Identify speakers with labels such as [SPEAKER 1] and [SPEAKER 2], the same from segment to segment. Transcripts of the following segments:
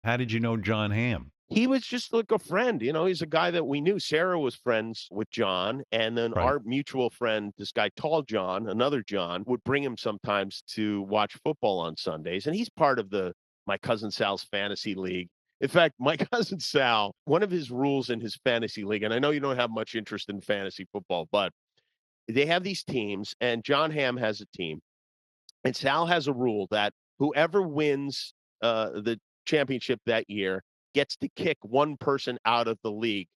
[SPEAKER 1] How did you know Jon Hamm?
[SPEAKER 2] He was just like a friend, he's a guy that we knew. Sarah was friends with John, and then
[SPEAKER 1] Right.
[SPEAKER 2] our mutual friend, this guy Tall John, another John, would bring him sometimes to watch football on Sundays, and he's part of the my cousin Sal's fantasy league. In fact, my cousin Sal, one of his rules in his fantasy league, and I know you don't have much interest in fantasy football, but they have these teams, and John Hamm has a team, and Sal has a rule that whoever wins the championship that year gets to kick one person out of the league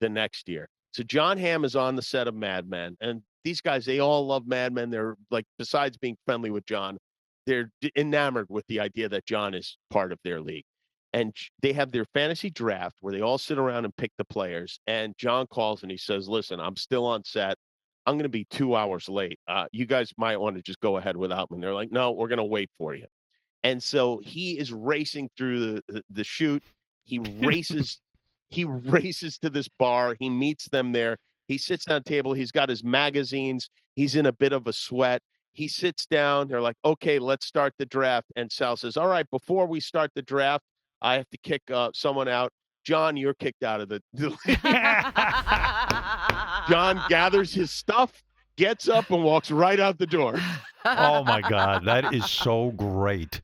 [SPEAKER 2] the next year. So John Hamm is on the set of Mad Men, and these guys, they all love Mad Men. They're like, besides being friendly with John, they're enamored with the idea that John is part of their league. And they have their fantasy draft where they all sit around and pick the players. And John calls and he says, "Listen, I'm still on set. I'm going to be 2 hours late. You guys might want to just go ahead without me." And they're like, "No, we're going to wait for you." And so he is racing through the shoot. He races he races to this bar. He meets them there. He sits down at a table. He's got his magazines. He's in a bit of a sweat. He sits down. They're like, "Okay, let's start the draft." And Sal says, "All right, before we start the draft, I have to kick someone out. John, you're kicked out of the John gathers his stuff, gets up, and walks right out the door.
[SPEAKER 1] Oh my God, that is so great.